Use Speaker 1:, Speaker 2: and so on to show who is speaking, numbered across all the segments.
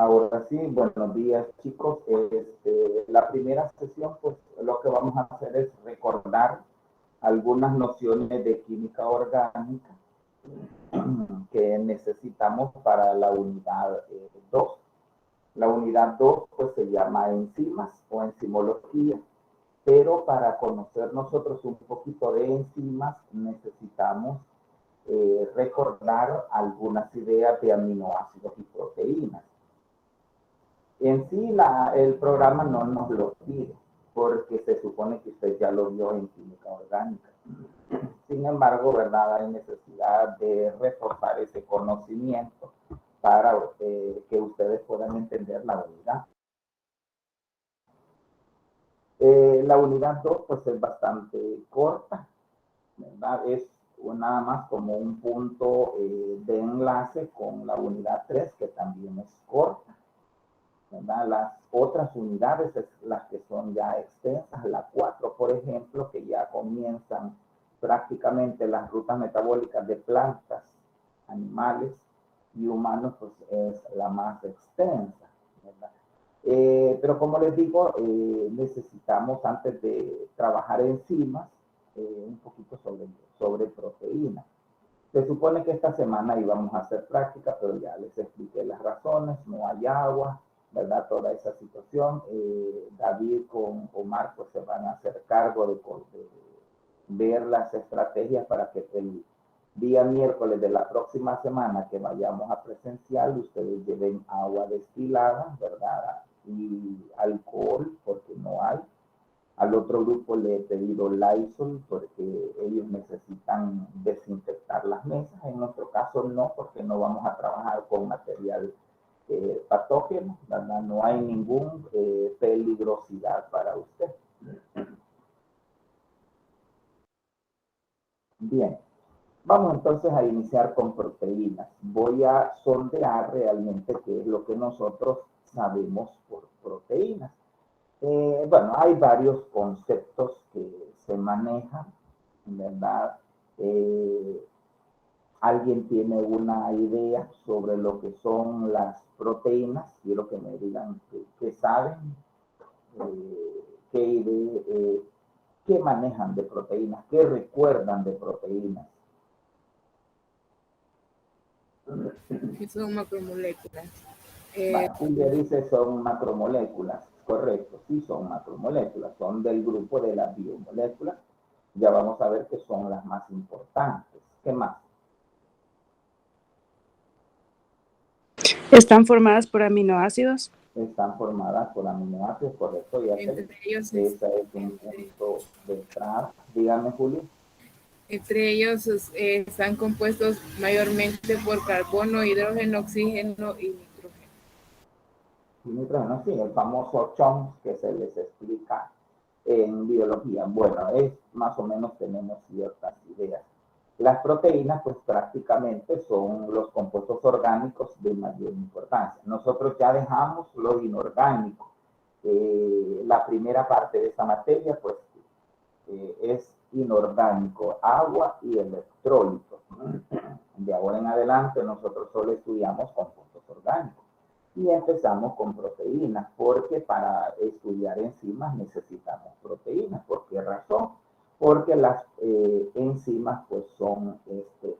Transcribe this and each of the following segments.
Speaker 1: Ahora sí, buenos días chicos. La primera sesión, pues lo que vamos a hacer es recordar algunas nociones de química orgánica que necesitamos para la unidad 2. La unidad 2 pues se llama enzimas o enzimología, pero para conocer nosotros un poquito de enzimas necesitamos recordar algunas ideas de aminoácidos y proteínas. En sí, el programa no nos lo pide, porque se supone que usted ya lo vio en química orgánica. Sin embargo, ¿verdad? Hay necesidad de reforzar ese conocimiento para que ustedes puedan entender la unidad. La unidad 2 pues es bastante corta, ¿verdad? Es nada más como un punto de enlace con la unidad 3 que también es corta, ¿verdad? Las otras unidades es las que son ya extensas, la 4 por ejemplo, que ya comienzan prácticamente las rutas metabólicas de plantas, animales y humanos, pues es la más extensa, ¿verdad? Pero como les digo, necesitamos antes de trabajar enzimas, un poquito sobre proteínas. Se supone que esta semana íbamos a hacer práctica, pero ya les expliqué las razones, no hay agua, ¿verdad? Toda esa situación. David con Omar pues se van a hacer cargo de ver las estrategias para que el día miércoles de la próxima semana que vayamos a presencial, ustedes lleven agua destilada, ¿verdad? Y alcohol, porque no hay. Al otro grupo le he pedido Lysol porque ellos necesitan desinfectar las mesas. En nuestro caso no, porque no vamos a trabajar con material patógeno, ¿verdad? No hay ningún peligrosidad para usted. Bien, vamos entonces a iniciar con proteínas. Voy a sondear realmente qué es lo que nosotros sabemos por proteínas. Bueno, hay varios conceptos que se manejan, ¿verdad? ¿Alguien tiene una idea sobre lo que son las proteínas? Quiero que me digan qué saben, qué manejan de proteínas, qué recuerdan de proteínas.
Speaker 2: Que son macromoléculas.
Speaker 1: Julia dice son macromoléculas, correcto, sí son macromoléculas, son del grupo de las biomoléculas. Ya vamos a ver que son las más importantes. ¿Qué más?
Speaker 3: ¿Están formadas por aminoácidos?
Speaker 1: Están formadas por aminoácidos, correcto. Ya sé, ese es un punto de entrada. Dígame, Julio.
Speaker 2: Entre ellos están compuestos mayormente por carbono, hidrógeno, oxígeno y nitrógeno.
Speaker 1: Y nitrógeno, sí, el famoso CHOMS que se les explica en biología. Bueno, es más o menos tenemos ciertas ideas. Las proteínas, pues prácticamente son los compuestos orgánicos de mayor importancia. Nosotros ya dejamos lo inorgánico. La primera parte de esta materia, pues, es inorgánico, agua y electrolitos. De ahora en adelante, nosotros solo estudiamos compuestos orgánicos. Y empezamos con proteínas, porque para estudiar enzimas necesitamos proteínas. ¿Por qué razón? Porque las enzimas pues son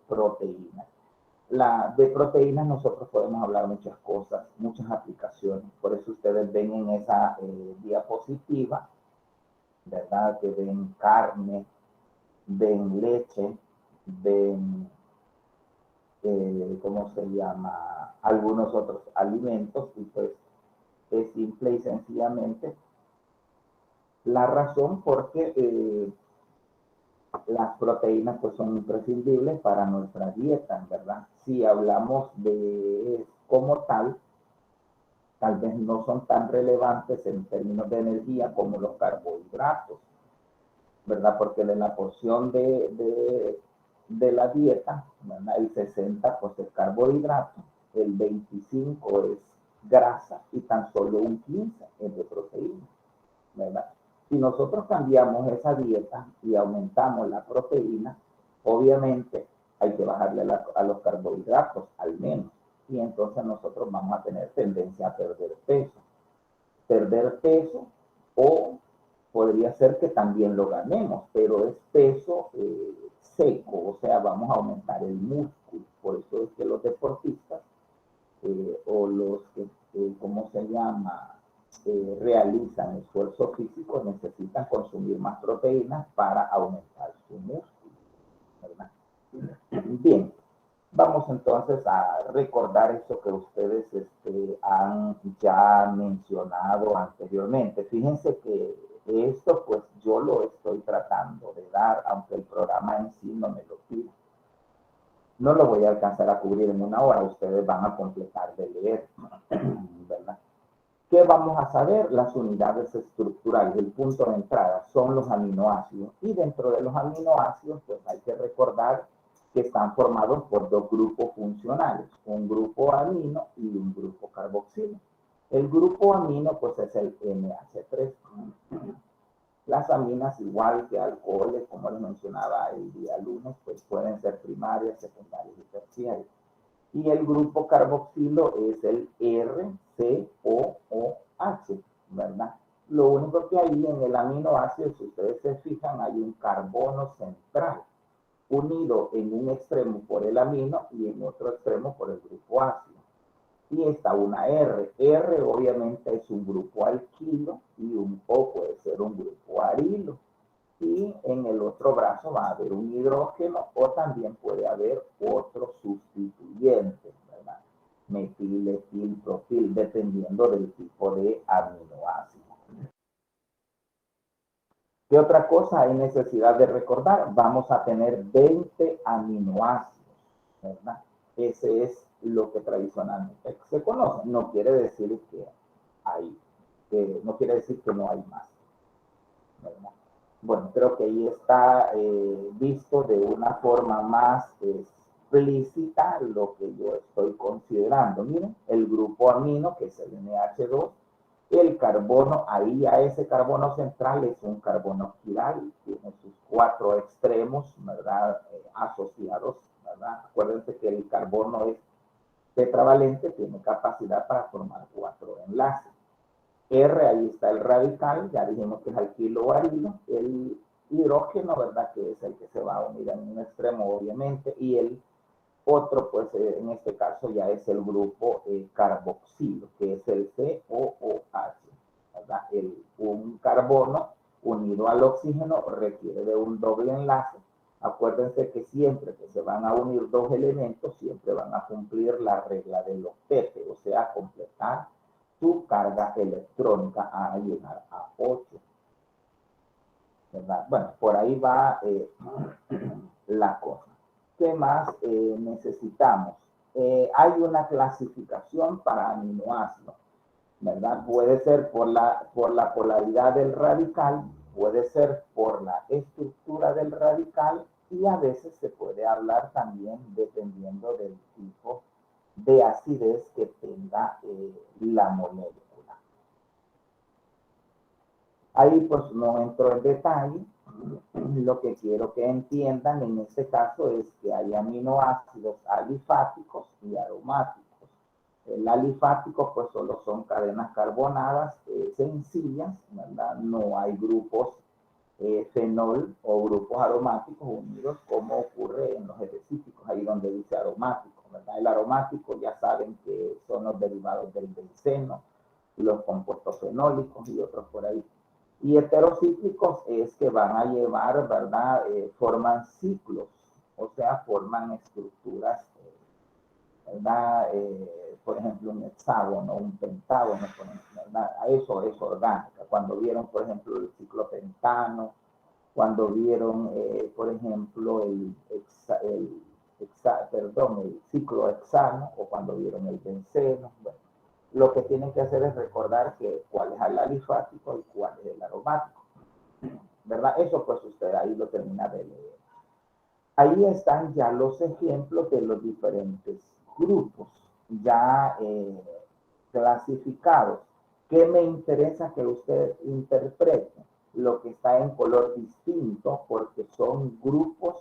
Speaker 1: proteínas. De proteínas nosotros podemos hablar muchas cosas, muchas aplicaciones. Por eso ustedes ven en esa diapositiva, ¿verdad? Que ven carne, ven leche, ven, ¿cómo se llama? Algunos otros alimentos, y pues es simple y sencillamente la razón porque las proteínas pues son imprescindibles para nuestra dieta, ¿verdad? Si hablamos de como tal vez no son tan relevantes en términos de energía como los carbohidratos, ¿verdad? Porque de la porción de la dieta, ¿verdad? El 60 pues es carbohidrato, el 25 es grasa y tan solo un 15 es de proteína, ¿verdad? Si nosotros cambiamos esa dieta y aumentamos la proteína, obviamente hay que bajarle a los carbohidratos al menos. y entonces nosotros vamos a tener tendencia a perder peso, o podría ser que también lo ganemos, pero es peso seco, o sea, vamos a aumentar el músculo. Por eso es que los deportistas o los que, ¿cómo se llama?, realizan esfuerzo físico, necesitan consumir más proteínas para aumentar su músculo, ¿verdad? Bien, vamos entonces a recordar eso que ustedes han ya mencionado anteriormente. Fíjense que esto pues yo lo estoy tratando de dar, aunque el programa en sí no me lo pide. No lo voy a alcanzar a cubrir en una hora, ustedes van a completar de leer, ¿verdad? ¿Qué vamos a saber? Las unidades estructurales. El punto de entrada son los aminoácidos. Y dentro de los aminoácidos, pues hay que recordar que están formados por dos grupos funcionales, un grupo amino y un grupo carboxilo. El grupo amino, pues es el NH3. Las aminas, igual que alcoholes, como les mencionaba el día lunes, pues pueden ser primarias, secundarias y terciarias. Y el grupo carboxilo es el RCOOH, ¿verdad? Lo único que hay en el aminoácido, si ustedes se fijan, hay un carbono central, unido en un extremo por el amino y en otro extremo por el grupo ácido. Y está una R. R obviamente es un grupo alquilo y un O puede ser un grupo arilo. Y en el otro brazo va a haber un hidrógeno o también puede haber otro sustituyente, ¿verdad? Metil, etil, propil, dependiendo del tipo de aminoácido. ¿Qué otra cosa hay necesidad de recordar? Vamos a tener 20 aminoácidos, ¿verdad? Ese es lo que tradicionalmente se conoce. No quiere decir que hay, no quiere decir que no hay más, ¿verdad? Bueno, creo que ahí está visto de una forma más explícita lo que yo estoy considerando. Miren, el grupo amino, que es el NH2, el carbono, ahí ya ese carbono central es un carbono quiral, tiene sus 4 extremos, ¿verdad? Asociados, ¿verdad? Acuérdense que el carbono es tetravalente, tiene capacidad para formar 4 enlaces. R, ahí está el radical, ya dijimos que es alquilo o arilo, el hidrógeno, ¿verdad? Que es el que se va a unir en un extremo, obviamente, y el otro, pues en este caso ya es el grupo carboxilo, que es el COOH, ¿verdad? Un carbono unido al oxígeno requiere de un doble enlace. Acuérdense que siempre que se van a unir dos elementos, siempre van a cumplir la regla del octeto, o sea, completar su carga electrónica a llegar a 8. ¿Verdad? Bueno, por ahí va la cosa. ¿Qué más necesitamos? Hay una clasificación para aminoácidos, ¿verdad? Puede ser por la polaridad del radical, puede ser por la estructura del radical y a veces se puede hablar también dependiendo del tipo de acidez que tenga la molécula. Ahí pues no entro en detalle. Lo que quiero que entiendan en este caso es que hay aminoácidos alifáticos y aromáticos. El alifático pues solo son cadenas carbonadas sencillas, ¿verdad? No hay grupos fenol o grupos aromáticos unidos como ocurre en los específicos, ahí donde dice aromático, ¿verdad? El aromático ya saben que son los derivados del benceno, los compuestos fenólicos y otros por ahí. Y heterocíclicos es que van a llevar, ¿verdad? Forman ciclos, o sea, forman estructuras, ¿verdad? Por ejemplo, un hexágono, un pentágono, ¿verdad? Eso es orgánica. Cuando vieron, por ejemplo, el ciclopentano, cuando vieron, por ejemplo, el ciclohexano, o cuando vieron el benceno, bueno. Lo que tienen que hacer es recordar cuál es el alifático y cuál es el aromático, ¿verdad? Eso pues usted ahí lo termina de leer. Ahí están ya los ejemplos de los diferentes grupos ya clasificados. ¿Qué me interesa que usted interprete? Lo que está en color distinto porque son grupos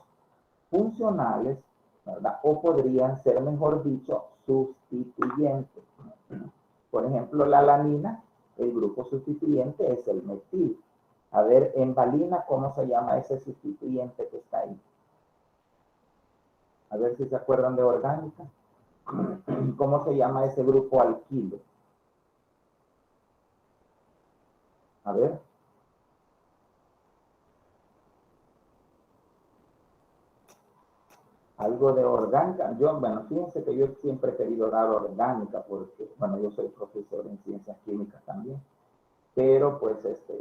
Speaker 1: funcionales ¿verdad? O podrían ser, mejor dicho, sustituyentes. Por ejemplo, la alanina, el grupo sustituyente es el metil. A ver, en valina, ¿cómo se llama ese sustituyente que está ahí? A ver si se acuerdan de orgánica. ¿Cómo se llama ese grupo alquilo? A ver. Algo de orgánica. Yo, bueno, fíjense que yo siempre he querido dar orgánica porque, bueno, yo soy profesor en ciencias químicas también. Pero pues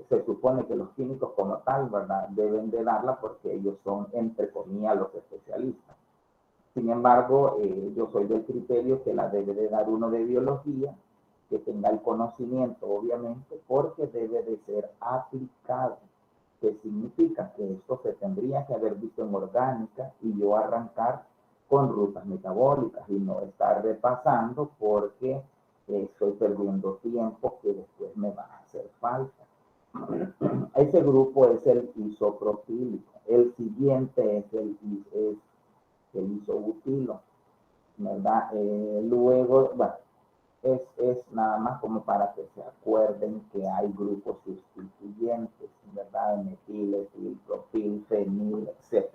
Speaker 1: se supone que los químicos como tal, ¿verdad? Deben de darla porque ellos son, entre comillas, los especialistas. Sin embargo, yo soy del criterio que la debe de dar uno de biología, que tenga el conocimiento, obviamente, porque debe de ser aplicado. ¿Qué significa? Que esto se tendría que haber visto en orgánica y yo arrancar con rutas metabólicas y no estar repasando porque estoy perdiendo tiempo que después me va a hacer falta. Ese grupo es el isopropílico. El siguiente es el isobutilo, ¿verdad? Luego, bueno, es nada más como para que se acuerden que hay grupos sustituyentes, ¿verdad? Metil, etil, propil, fenil, etc.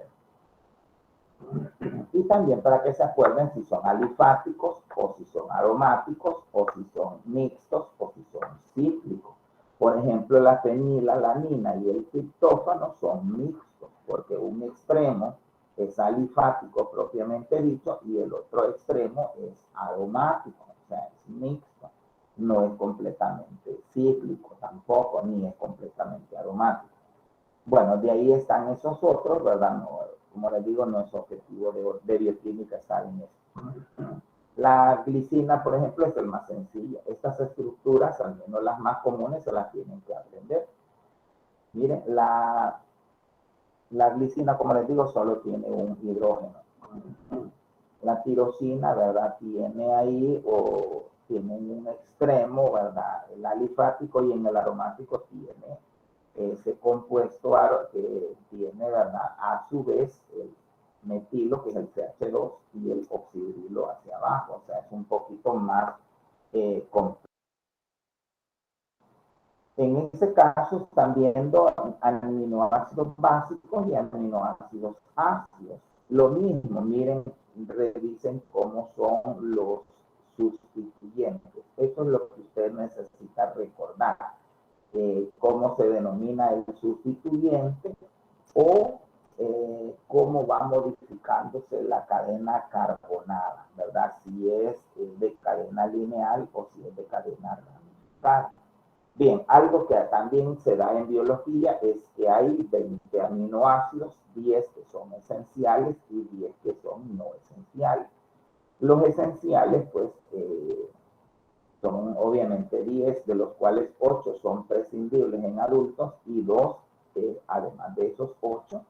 Speaker 1: Y también para que se acuerden si son alifáticos o si son aromáticos o si son mixtos o si son cíclicos. Por ejemplo, la fenilalanina y el triptófano son mixtos porque un extremo es alifático propiamente dicho y el otro extremo es aromático, o sea, es mixto. No es completamente cíclico tampoco, ni es completamente aromático. Bueno, de ahí están esos otros, ¿verdad? No, como les digo, no es objetivo de bioquímica estar en eso. La glicina, por ejemplo, es el más sencillo. Estas estructuras, al menos las más comunes, se las tienen que aprender. Miren, la glicina, como les digo, solo tiene un hidrógeno. La tirosina, ¿verdad? Tiene ahí o tiene un extremo, ¿verdad? El alifático y en el aromático tiene ese compuesto que tiene, ¿verdad? A su vez el metilo, que es el CH2, y el oxidrilo hacia abajo, o sea, es un poquito más complejo. En este caso están viendo aminoácidos básicos y aminoácidos ácidos. Lo mismo, miren, revisen cómo son los sustituyentes. Eso es lo que usted necesita recordar. Cómo se denomina el sustituyente o cómo va modificándose la cadena carbonada, ¿verdad? Si es de cadena lineal o si es de cadena ramificada. Bien, algo que también se da en biología es que hay 20 aminoácidos, 10 que son esenciales y 10 que son no esenciales. Los esenciales, pues, son obviamente 10, de los cuales 8 son prescindibles en adultos y 2, además de esos 8,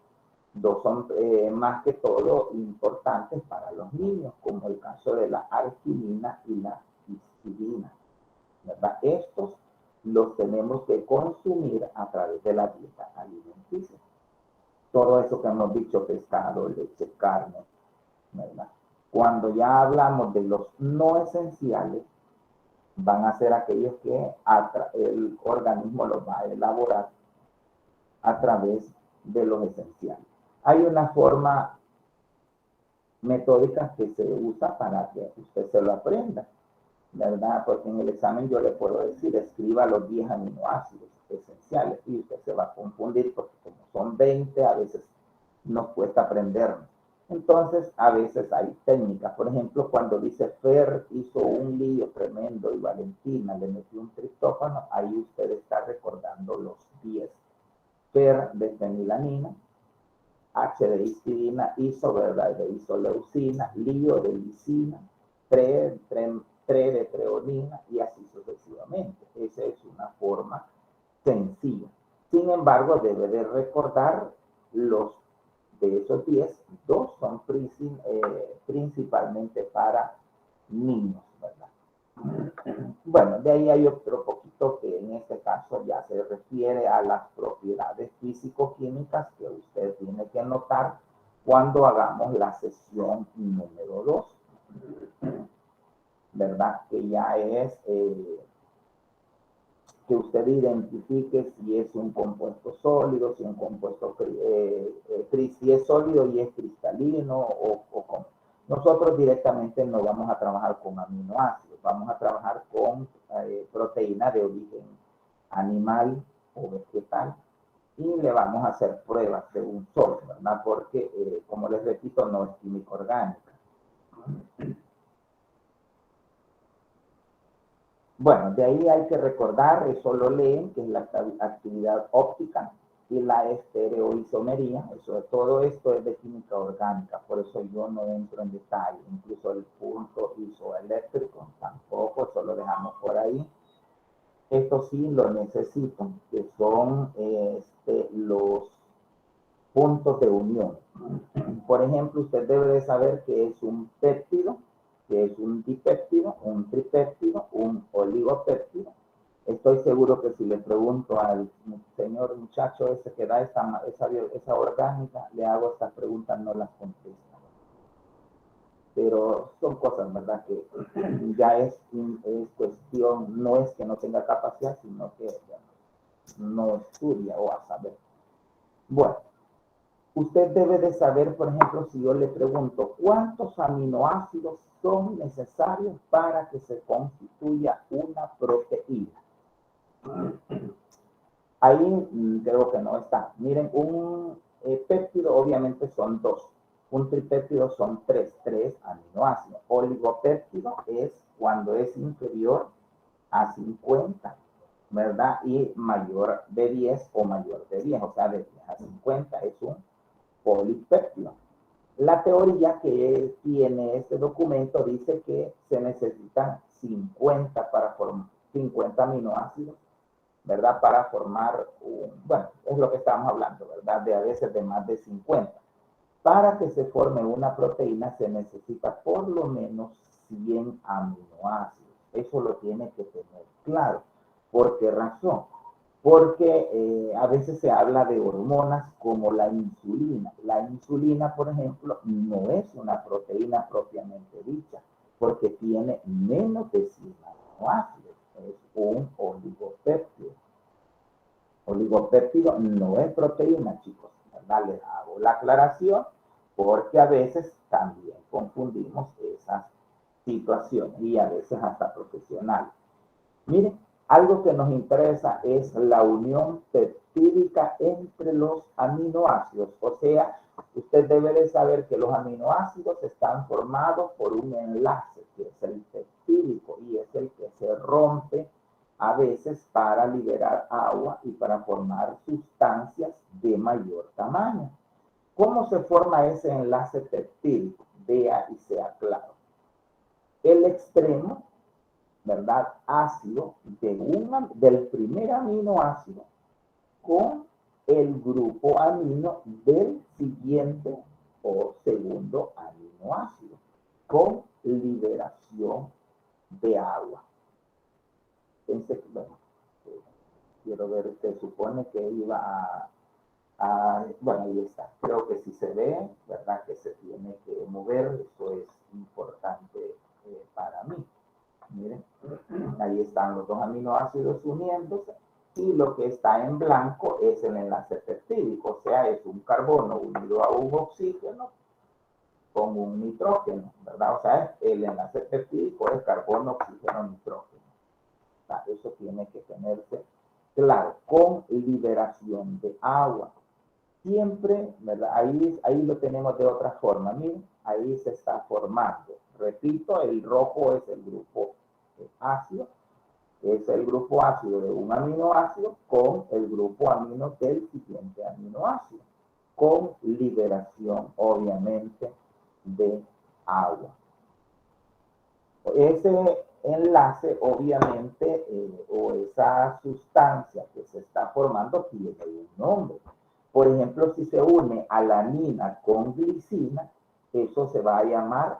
Speaker 1: 2 son más que todo importantes para los niños, como el caso de la arginina y la histidina, ¿verdad? Estos los tenemos que consumir a través de la dieta alimenticia. Todo eso que hemos dicho, pescado, leche, carne, ¿verdad? Cuando ya hablamos de los no esenciales, van a ser aquellos que el organismo los va a elaborar a través de los esenciales. Hay una forma metódica que se usa para que usted se lo aprenda, ¿verdad? Porque en el examen yo le puedo decir, escriba los 10 aminoácidos esenciales y usted se va a confundir porque como son 20, a veces nos cuesta aprendernos. Entonces, a veces hay técnicas. Por ejemplo, cuando dice Fer hizo un lío tremendo y Valentina le metió un triptófano, ahí usted está recordando los 10. Fer de fenilanina, H de histidina, iso, ¿verdad? De isoleucina, lío de lisina, tre de treonina y así sucesivamente. Esa es una forma sencilla. Sin embargo, debe de recordar los de esos 10, 2 son principalmente para niños, ¿verdad? Bueno, de ahí hay otro poquito que en este caso ya se refiere a las propiedades físico-químicas que usted tiene que notar cuando hagamos la sesión número 2, ¿verdad? Que ya es que usted identifique si es un compuesto sólido, si es un compuesto, si es sólido y es cristalino o con. Nosotros directamente no vamos a trabajar con aminoácidos, vamos a trabajar con proteína de origen animal o vegetal y le vamos a hacer pruebas de un solo, ¿verdad? Porque, como les repito, no es química orgánica. Bueno, de ahí hay que recordar, eso lo leen, que es la actividad óptica y la estereoisomería. Todo esto es de química orgánica, por eso yo no entro en detalle. Incluso el punto isoeléctrico tampoco, eso lo dejamos por ahí. Esto sí lo necesito, que son los puntos de unión. Por ejemplo, usted debe de saber que es un péptido, que es un dipéptido, un tripéptido, un oligopéptido. Estoy seguro que si le pregunto al señor muchacho ese que da esa orgánica, le hago estas preguntas, no las contesta. Pero son cosas, ¿verdad? Que ya es cuestión, no es que no tenga capacidad, sino que no estudia o a saber. Bueno. Usted debe de saber, por ejemplo, si yo le pregunto, ¿cuántos aminoácidos son necesarios para que se constituya una proteína? Ahí creo que no está. Miren, un péptido obviamente son 2. Un tripéptido son 3 aminoácidos. Oligopéptido es cuando es inferior a 50, ¿verdad? Y mayor de 10 o mayor de 10, o sea, de 10 a 50 es un polipéptido. La teoría que tiene este documento dice que se necesitan 50 aminoácidos, ¿verdad? Para formar bueno, es lo que estamos hablando, ¿verdad? De a veces de más de 50. Para que se forme una proteína se necesita por lo menos 100 aminoácidos. Eso lo tiene que tener claro. ¿Por qué razón? Porque a veces se habla de hormonas como la insulina. La insulina, por ejemplo, no es una proteína propiamente dicha, porque tiene menos de 100 aminoácidos. Es un oligopéptido. Oligopéptido no es proteína, chicos, ¿verdad? Les hago la aclaración porque a veces también confundimos esas situaciones y a veces hasta profesionales. Miren, algo que nos interesa es la unión peptídica entre los aminoácidos. O sea, usted debe de saber que los aminoácidos están formados por un enlace, que es el peptídico, y es el que se rompe a veces para liberar agua y para formar sustancias de mayor tamaño. ¿Cómo se forma ese enlace peptídico? Vea y sea claro. El extremo, ¿verdad? Ácido del primer aminoácido con el grupo amino del siguiente o segundo aminoácido con liberación de agua. Entonces, bueno, quiero ver, se supone que iba bueno, ahí está. Creo que si se ve, ¿verdad? Que se tiene que mover, eso es importante para mí. Miren, ahí están los dos aminoácidos uniéndose y lo que está en blanco es el enlace peptídico, o sea, es un carbono unido a un oxígeno con un nitrógeno, ¿verdad? O sea, el enlace peptídico es carbono, oxígeno, nitrógeno. O sea, eso tiene que tenerse claro, con liberación de agua. Siempre, ¿verdad? Ahí lo tenemos de otra forma. Miren, ahí se está formando. Repito, el rojo es el grupo ácido. Es el grupo ácido de un aminoácido con el grupo amino del siguiente aminoácido. Con liberación, obviamente, de agua. Ese enlace, obviamente, o esa sustancia que se está formando tiene un nombre. Por ejemplo, si se une alanina con glicina, eso se va a llamar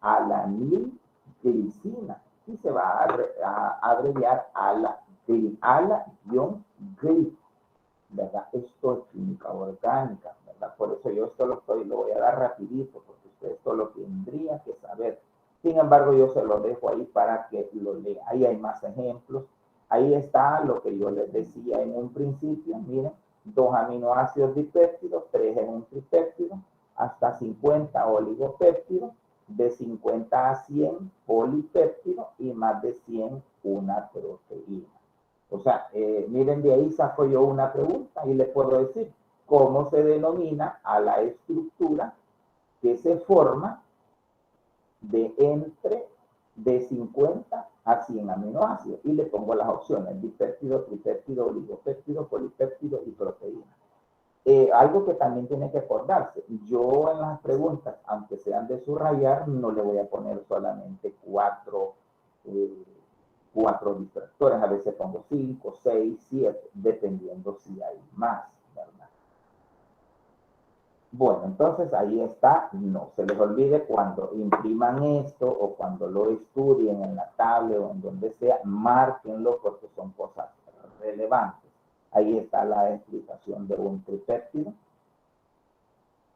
Speaker 1: alanilglicina y se va a abreviar ala-gli, ¿verdad? Esto es química orgánica, ¿verdad? ¿verdad? Por eso yo esto lo voy a dar rapidito, porque usted esto lo tendría que saber. Sin embargo, yo se lo dejo ahí para que lo lea. Ahí hay más ejemplos. Ahí está lo que yo les decía en un principio. Miren, 2 aminoácidos dipéptidos, 3 en un tripéptido, hasta 50 oligopéptidos, de 50 a 100 polipéptidos y más de 100 una proteína. O sea, miren, de ahí saco yo una pregunta y le puedo decir cómo se denomina a la estructura que se forma de 50 a 100 aminoácidos. Y le pongo las opciones: dipéptido, tripéptido, oligopéptido, polipéptido y proteína. Algo que también tiene que acordarse, yo en las preguntas, aunque sean de subrayar, no le voy a poner solamente 4 distractores, a veces pongo 5, 6, 7, dependiendo si hay más, ¿verdad? Bueno, entonces ahí está. No se les olvide, cuando impriman esto o cuando lo estudien en la tablet o en donde sea, márquenlo porque son cosas relevantes. Ahí está la explicación de un tripéptido.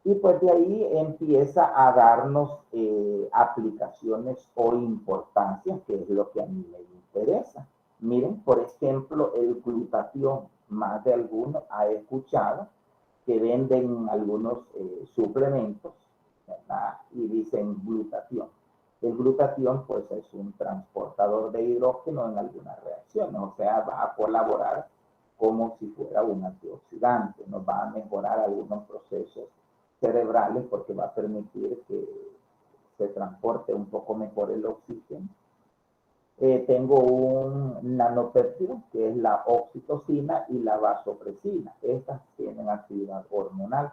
Speaker 1: Y pues de ahí empieza a darnos aplicaciones o importancias, que es lo que a mí me interesa. Miren, por ejemplo, el glutatión. Más de alguno ha escuchado que venden algunos suplementos, ¿verdad? Y dicen glutatión. El glutatión, pues, es un transportador de hidrógeno en algunas reacciones, o sea, va a colaborar como si fuera un antioxidante, nos va a mejorar algunos procesos cerebrales porque va a permitir que se transporte un poco mejor el oxígeno. Tengo un nanopéptido que es la oxitocina y la vasopresina. Estas tienen actividad hormonal.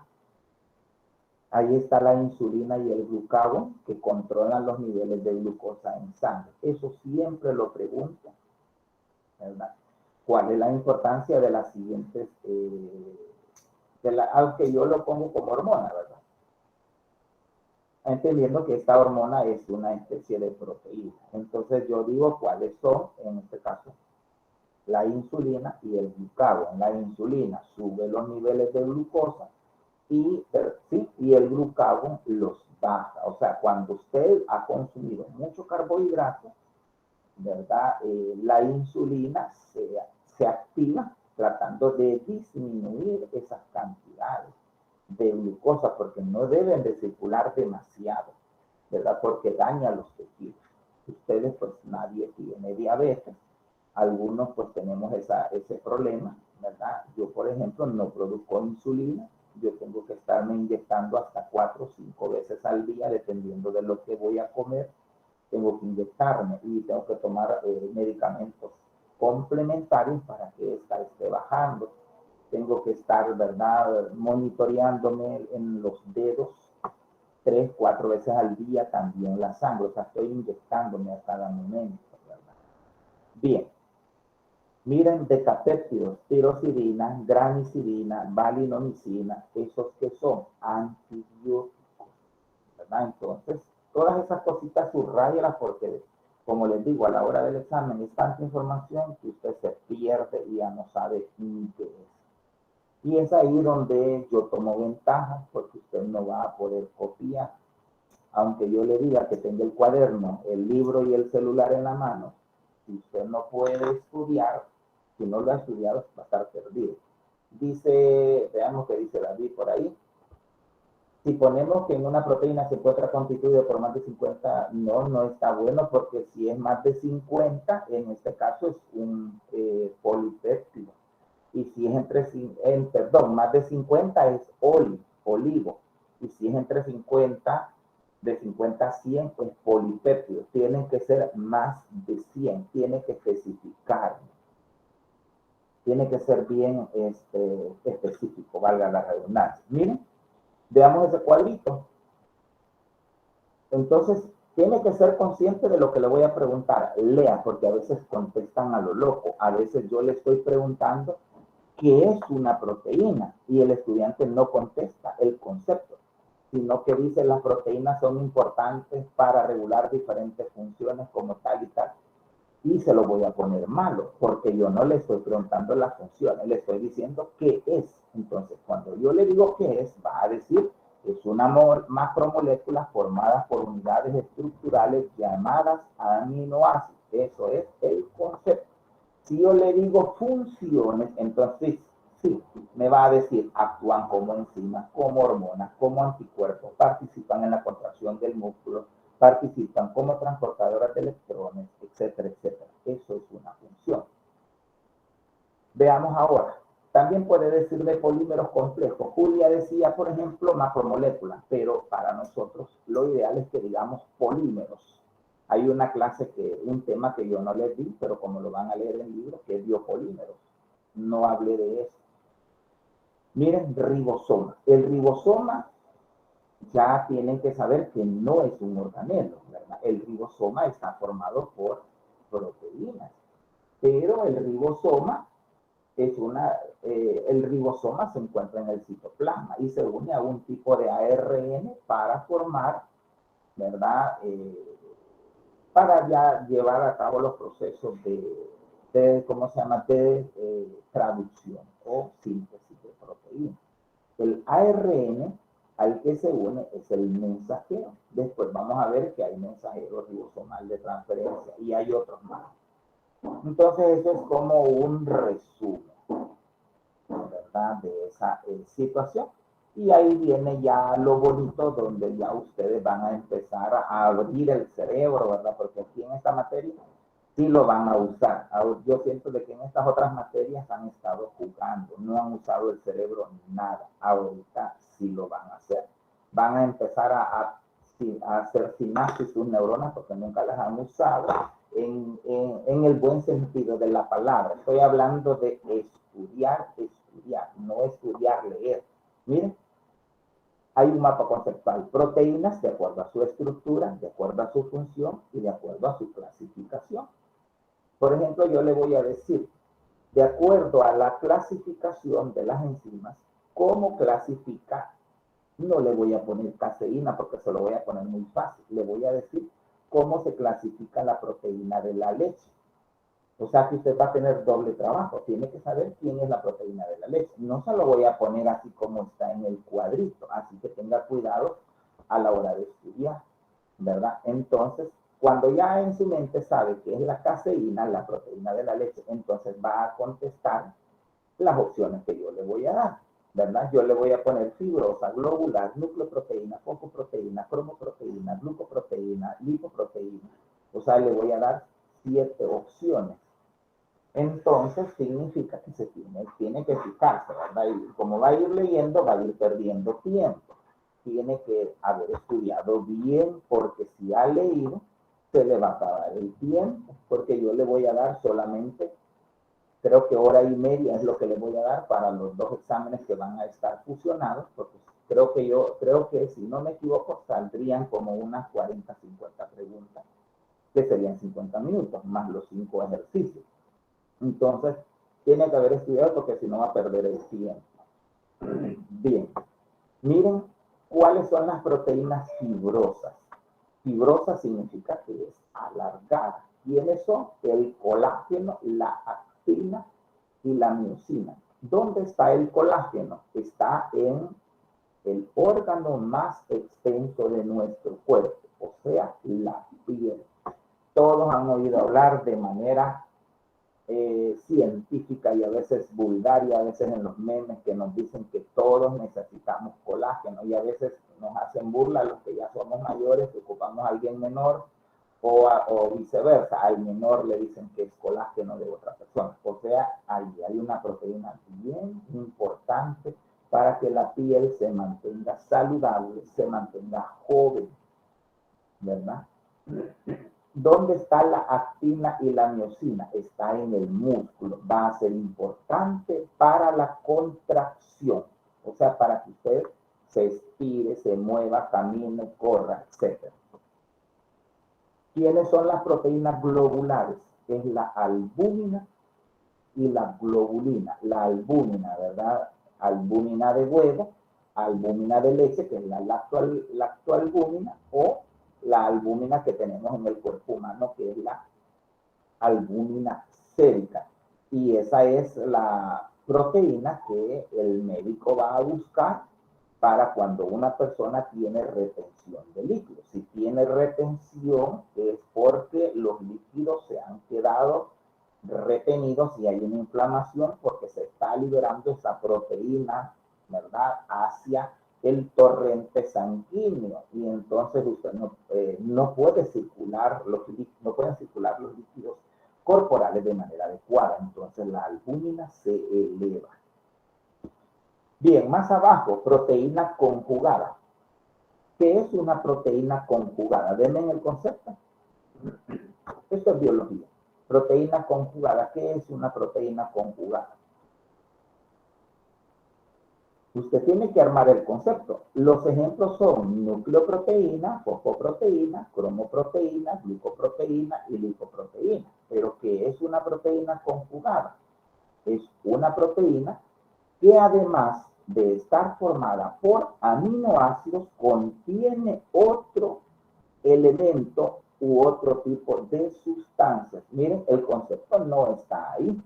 Speaker 1: Ahí está la insulina y el glucagón, que controlan los niveles de glucosa en sangre. Eso siempre lo pregunto, ¿verdad? ¿Cuál es la importancia de las siguientes, aunque yo lo pongo como hormona, ¿verdad? Entendiendo que esta hormona es una especie de proteína. Entonces yo digo cuáles son, en este caso, la insulina y el glucagón. La insulina sube los niveles de glucosa y el glucagón los baja. O sea, cuando usted ha consumido mucho carbohidrato, ¿verdad? La insulina se activa tratando de disminuir esas cantidades de glucosa, porque no deben de circular demasiado, ¿verdad? Porque daña los tejidos. Ustedes, pues, nadie tiene diabetes. Algunos, pues, tenemos ese problema, ¿verdad? Yo, por ejemplo, no produzco insulina. Yo tengo que estarme inyectando hasta 4 o 5 veces al día, dependiendo de lo que voy a comer. Tengo que inyectarme y tengo que tomar medicamentos complementarios para que esta esté bajando. Tengo que estar, ¿verdad?, monitoreándome en los dedos 3, 4 veces al día, también la sangre. O sea, estoy inyectándome a cada momento, ¿verdad? Bien. Miren, decapéptidos, tirosidina, gramicidina, valinomicina, esos que son antibióticos, ¿verdad? Entonces, todas esas cositas subrayalas porque, como les digo, a la hora del examen es tanta información que usted se pierde y ya no sabe ni qué es. Y es ahí donde yo tomo ventaja, porque usted no va a poder copiar. Aunque yo le diga que tenga el cuaderno, el libro y el celular en la mano, si usted no puede estudiar, si no lo ha estudiado, va a estar perdido. Dice, veamos qué dice David por ahí. Si ponemos que en una proteína se encuentra constituida por más de 50, no está bueno, porque si es más de 50, en este caso es un polipéptido. Y si es más de 50 es oligo. Y si es entre 50, de 50 a 100, pues polipéptidos. Tienen que ser más de 100, tiene que especificar. Tiene que ser bien específico, valga la redundancia. Miren, veamos ese cuadrito. Entonces, tiene que ser consciente de lo que le voy a preguntar. Lea, porque a veces contestan a lo loco. A veces yo le estoy preguntando qué es una proteína y el estudiante no contesta el concepto, sino que dice las proteínas son importantes para regular diferentes funciones como tal y tal. y se lo voy a poner malo, porque yo no le estoy preguntando las funciones, le estoy diciendo qué es. Entonces, cuando yo le digo qué es, va a decir que es una macromolécula formada por unidades estructurales llamadas aminoácidos. Eso es el concepto. Si yo le digo funciones, entonces sí, me va a decir, actúan como enzimas, como hormonas, como anticuerpos, participan en la contracción del músculo, participan como transportadoras de electrones, etcétera, etcétera. Eso es una función. Veamos ahora. También puede decir de polímeros complejos. Julia decía, por ejemplo, macromoléculas, pero para nosotros lo ideal es que digamos polímeros. Hay una clase, un tema que yo no les di, pero como lo van a leer en el libro, que es biopolímeros. No hablé de eso. Miren, ribosoma. El ribosoma ya tienen que saber que no es un organelo, ¿verdad? El ribosoma está formado por proteínas, pero el ribosoma el ribosoma se encuentra en el citoplasma y se une a un tipo de ARN para formar, ¿verdad? Para ya llevar a cabo los procesos ¿cómo se llama? De traducción o síntesis de proteínas. El ARN al que se une es el mensajero. Después vamos a ver que hay mensajero ribosomal de transferencia y hay otros más. Entonces, eso es como un resumen, ¿verdad? De esa situación. Y ahí viene ya lo bonito, donde ya ustedes van a empezar a abrir el cerebro, ¿verdad? Porque aquí en esta materia sí lo van a usar. Yo siento de que en estas otras materias han estado jugando, no han usado el cerebro ni nada. Ahorita sí lo van a hacer. Van a empezar a hacer sinapsis sus neuronas porque nunca las han usado en el buen sentido de la palabra. Estoy hablando de estudiar, no estudiar, leer. Miren, hay un mapa conceptual, proteínas de acuerdo a su estructura, de acuerdo a su función y de acuerdo a su clasificación. Por ejemplo, yo le voy a decir, de acuerdo a la clasificación de las enzimas, ¿cómo clasificar? No le voy a poner caseína porque se lo voy a poner muy fácil. Le voy a decir cómo se clasifica la proteína de la leche. O sea que usted va a tener doble trabajo. Tiene que saber quién es la proteína de la leche. No se lo voy a poner así como está en el cuadrito. Así que tenga cuidado a la hora de estudiar, ¿verdad? Entonces, cuando ya en su mente sabe qué es la caseína, la proteína de la leche, entonces va a contestar las opciones que yo le voy a dar, ¿verdad? Yo le voy a poner fibrosa, globular, nucleoproteína, focoproteína, cromoproteína, glucoproteína, lipoproteína. O sea, le voy a dar 7 opciones. Entonces significa que se tiene que fijarse, ¿verdad? Y como va a ir leyendo, va a ir perdiendo tiempo. Tiene que haber estudiado bien, porque si ha leído, se le va a acabar el tiempo, porque yo le voy a dar solamente, creo que 1:30 es lo que le voy a dar para los 2 exámenes que van a estar fusionados, porque creo que si no me equivoco, saldrían como unas 40, 50 preguntas, que serían 50 minutos, más los 5 ejercicios. Entonces, tiene que haber estudiado porque si no va a perder el tiempo. Bien, miren cuáles son las proteínas fibrosas. Fibrosa significa que es alargada. ¿Quiénes son? El colágeno, la actina y la miosina. ¿Dónde está el colágeno? Está en el órgano más extenso de nuestro cuerpo, o sea, la piel. Todos han oído hablar de manera científica y a veces vulgar, y a veces en los memes que nos dicen que todos necesitamos colágeno, y a veces nos hacen burla los que ya somos mayores, que ocupamos a alguien menor, o viceversa, al menor le dicen que es colágeno de otra persona. O sea, ahí hay una proteína bien importante para que la piel se mantenga saludable, se mantenga joven, ¿verdad? ¿Dónde está la actina y la miosina? Está en el músculo. Va a ser importante para la contracción. O sea, para que usted se estire, se mueva, camine, corra, etc. ¿Quiénes son las proteínas globulares? Es la albúmina y la globulina. La albúmina, ¿verdad? Albúmina de huevo, albúmina de leche, que es la lactoalbúmina, o la albúmina que tenemos en el cuerpo humano, que es la albúmina sérica. Y esa es la proteína que el médico va a buscar para cuando una persona tiene retención de líquidos. Si tiene retención es porque los líquidos se han quedado retenidos y hay una inflamación porque se está liberando esa proteína, ¿verdad?, hacia el torrente sanguíneo, y entonces usted no puede circular no pueden circular los líquidos corporales de manera adecuada, entonces la albúmina se eleva. Bien, más abajo, proteína conjugada. ¿Qué es una proteína conjugada? Denme el concepto. Esto es biología. Proteína conjugada. ¿Qué es una proteína conjugada? Usted tiene que armar el concepto. Los ejemplos son nucleoproteína, fosfoproteína, cromoproteína, glucoproteína y lipoproteína. Pero ¿qué es una proteína conjugada? Es una proteína que además de estar formada por aminoácidos, contiene otro elemento u otro tipo de sustancias. Miren, el concepto no está ahí,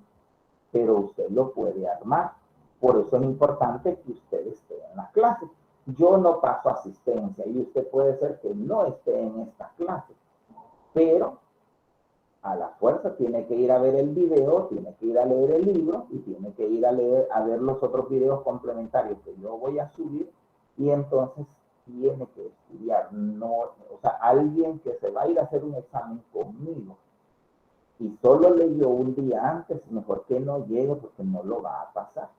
Speaker 1: pero usted lo puede armar. Por eso es importante que usted esté en la clase. Yo no paso asistencia y usted puede ser que no esté en esta clase, pero a la fuerza tiene que ir a ver el video, tiene que ir a leer el libro y tiene que ir a ver los otros videos complementarios que yo voy a subir, y entonces tiene que estudiar. No, o sea, alguien que se va a ir a hacer un examen conmigo y solo leyó un día antes, mejor que no llegue porque no lo va a pasar.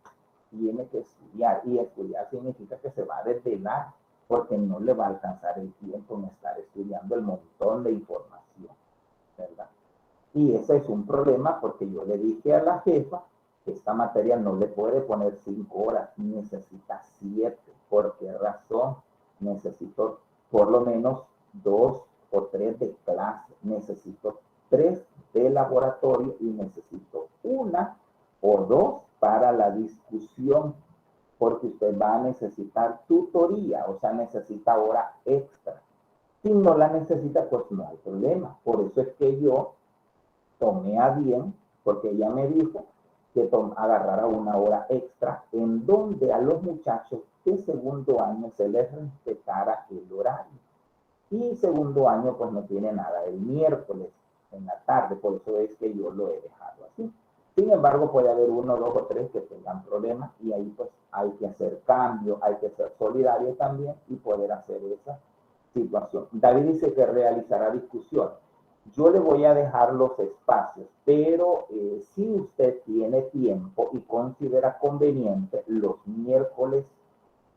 Speaker 1: Tiene que estudiar, y estudiar significa que se va a desvelar porque no le va a alcanzar el tiempo en estar estudiando el montón de información, ¿verdad? Y ese es un problema porque yo le dije a la jefa que esta materia no le puede poner 5 horas, necesita 7. ¿Por qué razón? Necesito por lo menos 2 o 3 de clase, necesito 3 de laboratorio y necesito 1 o 2 para la discusión, porque usted va a necesitar tutoría, o sea, necesita hora extra. Si no la necesita, pues no hay problema. Por eso es que yo tomé a bien, porque ella me dijo que agarrara 1 hora extra, en donde a los muchachos de segundo año se les respetara el horario. Y segundo año pues no tiene nada el miércoles en la tarde, por eso es que yo lo he dejado así. Sin embargo, puede haber 1, 2 o 3 que tengan problemas, y ahí pues hay que hacer cambio, hay que ser solidario también y poder hacer esa situación. David dice que realizará discusión. Yo le voy a dejar los espacios, pero si usted tiene tiempo y considera conveniente los miércoles,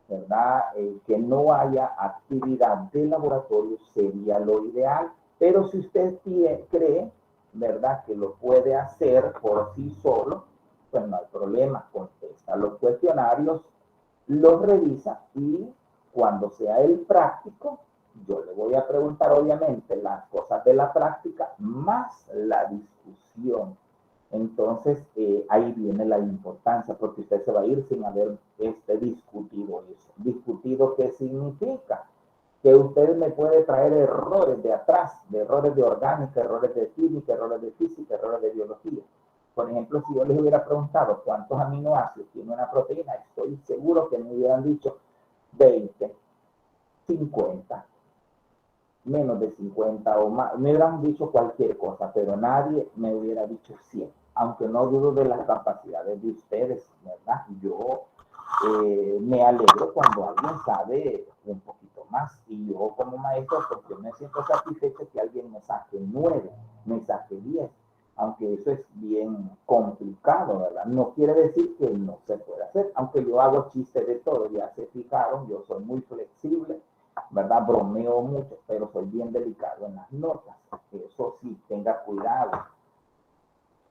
Speaker 1: ¿verdad? Que no haya actividad de laboratorio sería lo ideal, pero si usted cree, ¿verdad?, que lo puede hacer por sí solo, pues no hay problema, contesta los cuestionarios, los revisa, y cuando sea el práctico, yo le voy a preguntar obviamente las cosas de la práctica más la discusión. Entonces, ahí viene la importancia, porque usted se va a ir sin haber discutido eso. ¿Discutido qué significa? Que usted me puede traer errores de atrás, de errores de orgánica, errores de química, errores de física, errores de biología. Por ejemplo, si yo les hubiera preguntado cuántos aminoácidos tiene una proteína, estoy seguro que me hubieran dicho 20, 50, menos de 50 o más. Me hubieran dicho cualquier cosa, pero nadie me hubiera dicho 100. Aunque no dudo de las capacidades de ustedes, ¿verdad? Yo me alegro cuando alguien sabe un poquito más, y yo como maestro, pues yo me siento satisfecho que alguien me saque 9, me saque 10, aunque eso es bien complicado, ¿verdad? No quiere decir que no se pueda hacer, aunque yo hago chiste de todo, ya se fijaron, yo soy muy flexible, ¿verdad? Bromeo mucho, pero soy bien delicado en las notas, eso sí, tenga cuidado.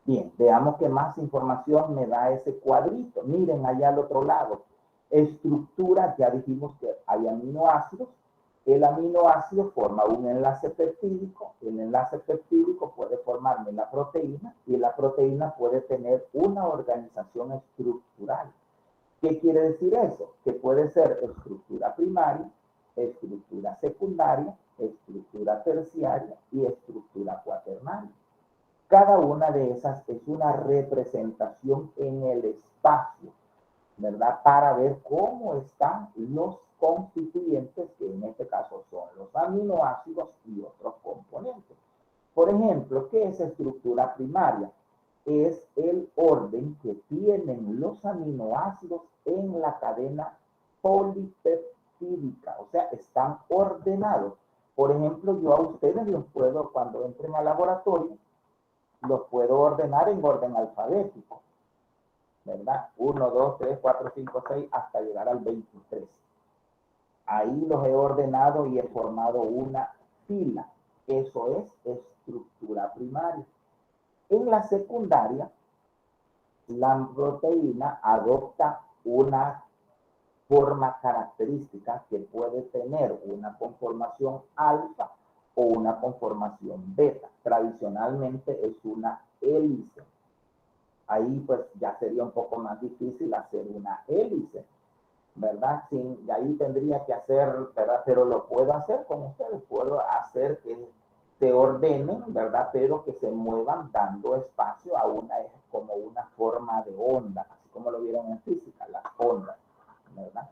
Speaker 1: Bien, veamos qué más información me da ese cuadrito. Miren allá al otro lado. Estructura, ya dijimos que hay aminoácidos. El aminoácido forma un enlace peptídico. El enlace peptídico puede formarme la proteína, y la proteína puede tener una organización estructural. ¿Qué quiere decir eso? Que puede ser estructura primaria, estructura secundaria, estructura terciaria y estructura cuaternaria. Cada una de esas es una representación en el espacio, ¿verdad? Para ver cómo están los constituyentes, que en este caso son los aminoácidos y otros componentes. Por ejemplo, ¿qué es estructura primaria? Es el orden que tienen los aminoácidos en la cadena polipeptídica, o sea, están ordenados. Por ejemplo, yo a ustedes los puedo, cuando entren al laboratorio, los puedo ordenar en orden alfabético, ¿verdad? 1, 2, 3, 4, 5, 6, hasta llegar al 23. Ahí los he ordenado y he formado una fila. Eso es estructura primaria. En la secundaria, la proteína adopta una forma característica que puede tener una conformación alfa o una conformación beta. Tradicionalmente es una hélice. Ahí pues ya sería un poco más difícil hacer una hélice, ¿verdad? Y ahí tendría que hacer, ¿verdad? Pero lo puedo hacer con ustedes, puedo hacer que se ordenen, ¿verdad? Pero que se muevan dando espacio a como una forma de onda, así como lo vieron en física, las ondas, ¿verdad?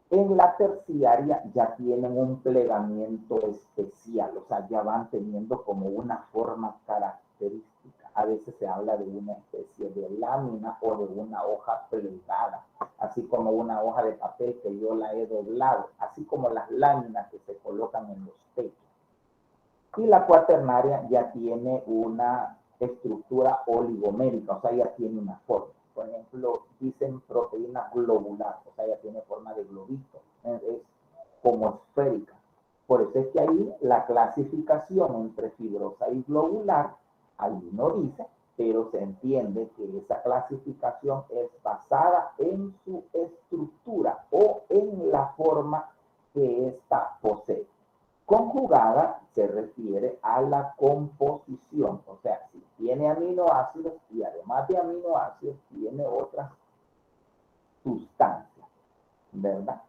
Speaker 1: En la terciaria ya tienen un plegamiento especial, o sea, ya van teniendo como una forma característica. A veces se habla de una especie de lámina o de una hoja plegada, así como una hoja de papel que yo la he doblado, así como las láminas que se colocan en los techos. Y la cuaternaria ya tiene una estructura oligomérica, o sea, ya tiene una forma. Por ejemplo, dicen proteína globular, o sea, ya tiene forma de globito, es como esférica. Por eso es que ahí la clasificación entre fibrosa y globular, ahí no dice, pero se entiende que esa clasificación es basada en su estructura o en la forma que ésta posee. Conjugada se refiere a la composición, o sea, si tiene aminoácidos y además de aminoácidos tiene otras sustancias, ¿verdad?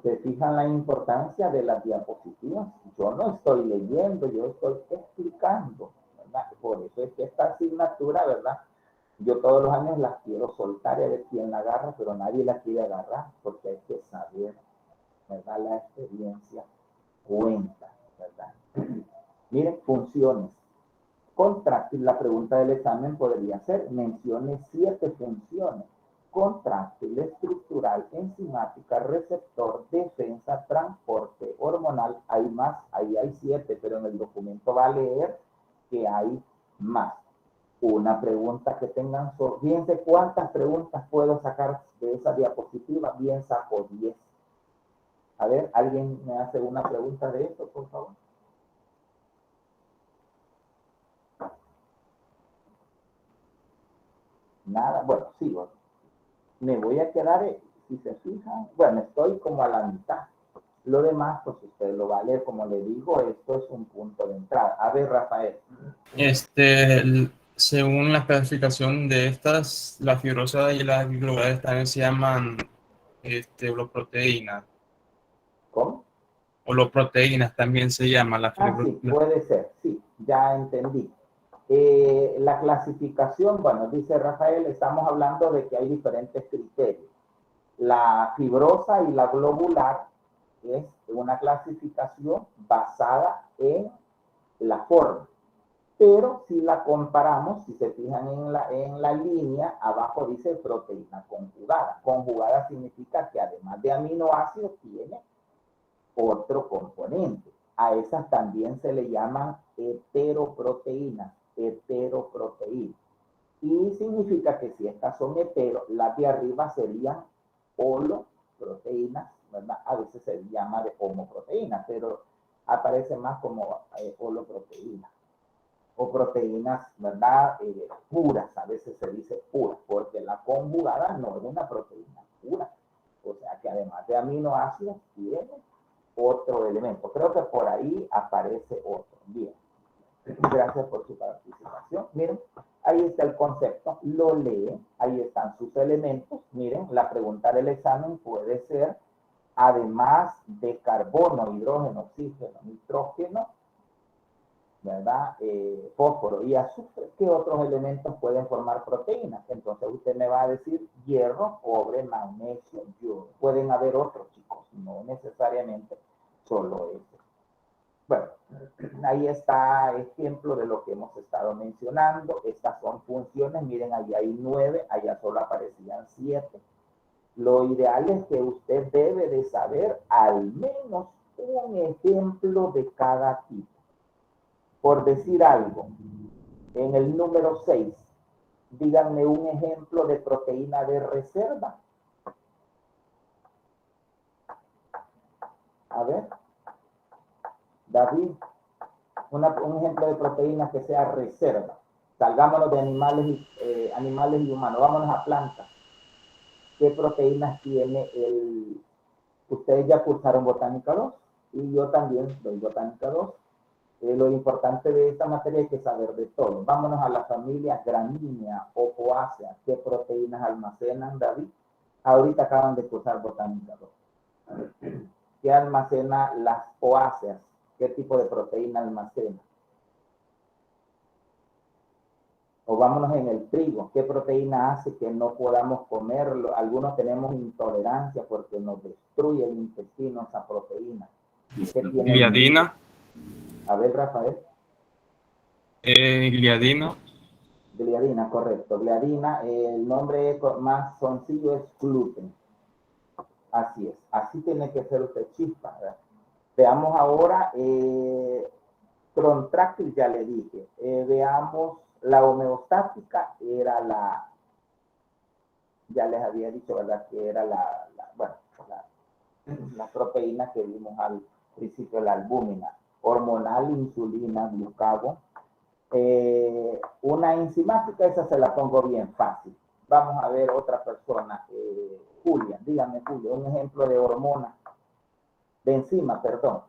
Speaker 1: ¿Se fijan la importancia de las diapositivas? Yo no estoy leyendo, yo estoy explicando, ¿verdad? Por eso es que esta asignatura, ¿verdad? Yo todos los años las quiero soltar y a ver quién la agarra, pero nadie la quiere agarrar porque hay que saber, ¿verdad? La experiencia cuenta, ¿verdad? Miren, funciones. Contráctil, la pregunta del examen podría ser, mencione 7 funciones. Contráctil, estructural, enzimática, receptor, defensa, transporte, hormonal. Hay más, ahí hay 7, pero en el documento va a leer que hay más. Una pregunta que tengan, fíjense cuántas preguntas puedo sacar de esa diapositiva, bien saco 10. A ver, ¿alguien me hace una pregunta de esto, por favor? Nada, bueno, sigo. Me voy a quedar, si se fijan, bueno, estoy como a la mitad. Lo demás, pues usted lo va a leer, como le digo, esto es un punto de entrada. A ver, Rafael.
Speaker 4: Según la clasificación de estas, la fibrosa y las globulares también se llaman holoproteínas.
Speaker 1: ¿Cómo?
Speaker 4: Holoproteínas también se llama la fibrosa.
Speaker 1: Sí, puede ser, sí, ya entendí. La clasificación, bueno, dice Rafael, estamos hablando de que hay diferentes criterios. La fibrosa y la globular es una clasificación basada en la forma. Pero si la comparamos, si se fijan en la línea, abajo dice proteína conjugada. Conjugada significa que además de aminoácidos tiene otro componente. A esas también se le llaman heteroproteínas. Y significa que si estas son hetero, las de arriba serían holoproteínas, ¿verdad? A veces se llama de homoproteínas, pero aparece más como holoproteínas. O proteínas, ¿verdad? Puras, a veces se dice puras, porque la conjugada no es una proteína pura. O sea que además de aminoácidos tiene otro elemento. Creo que por ahí aparece otro. Bien. Gracias por su participación. Miren, ahí está el concepto. Lo lee. Ahí están sus elementos. Miren, la pregunta del examen puede ser, además de carbono, hidrógeno, oxígeno, nitrógeno, ¿verdad? Fósforo y azufre. ¿Qué otros elementos pueden formar proteínas? Entonces usted me va a decir hierro, cobre, magnesio, yodo. Pueden haber otros, chicos, no necesariamente solo ese. Bueno, ahí está ejemplo de lo que hemos estado mencionando. Estas son funciones. Miren, allí hay 9, allá solo aparecían 7. Lo ideal es que usted debe de saber al menos un ejemplo de cada tipo. Por decir algo, en el número 6, díganme un ejemplo de proteína de reserva. A ver, David, un ejemplo de proteína que sea reserva. Salgámonos de animales y humanos, vámonos a plantas. ¿Qué proteínas tiene el... Ustedes ya cursaron Botánica 2 y yo también doy Botánica 2. Lo importante de esta materia es que saber de todo. Vámonos a la familia gramínea o poácea. ¿Qué proteínas almacenan, David? Ahorita acaban de cursar Botánica 2. ¿Qué almacena las poáceas? ¿Qué tipo de proteína almacena? O vámonos en el trigo. ¿Qué proteína hace que no podamos comerlo? Algunos tenemos intolerancia porque nos destruye el intestino esa proteína.
Speaker 4: Gliadina.
Speaker 1: A ver, Rafael.
Speaker 4: Gliadina.
Speaker 1: Gliadina, correcto. Gliadina, el nombre más sencillo es gluten. Así es. Así tiene que ser usted, chispa, ¿verdad? Veamos ahora, contráctil ya le dije. Veamos, la homeostática era la, ya les había dicho, ¿verdad? Que era la proteína que vimos al principio, la albúmina. Hormonal, insulina, glucagón. Una enzimática, esa se la pongo bien fácil. Vamos a ver otra persona. Julia, dígame, Julia, un ejemplo de hormona, de enzima, perdón.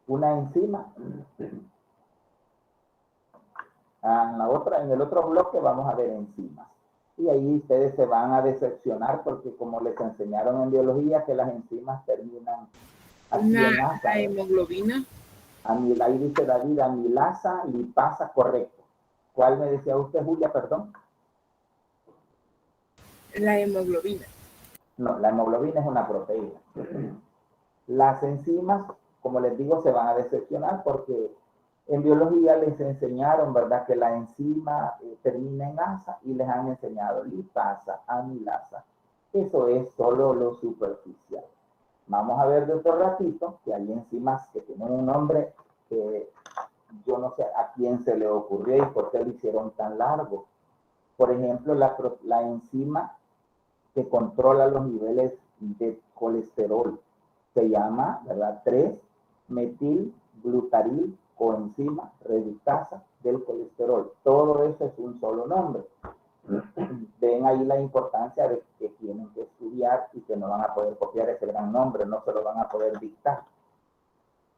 Speaker 1: Una enzima. En el otro bloque vamos a ver enzimas. Y ahí ustedes se van a decepcionar porque como les enseñaron en biología que las enzimas terminan aquí en
Speaker 2: la hemoglobina.
Speaker 1: Ahí dice David, amilasa, lipasa, correcto. ¿Cuál me decía usted, Julia, perdón?
Speaker 2: La hemoglobina.
Speaker 1: No, la hemoglobina es una proteína. Las enzimas, como les digo, se van a decepcionar porque en biología les enseñaron, ¿verdad?, que la enzima termina en asa y les han enseñado lipasa, amilasa. Eso es solo lo superficial. Vamos a ver de otro ratito que hay enzimas que tienen un nombre que yo no sé a quién se le ocurrió y por qué lo hicieron tan largo. Por ejemplo, la enzima que controla los niveles de colesterol se llama, ¿verdad?, 3-metilglutaril coenzima reductasa del colesterol. Todo eso es un solo nombre. Ven ahí la importancia de que tienen que estudiar y que no van a poder copiar ese gran nombre, no se lo van a poder dictar.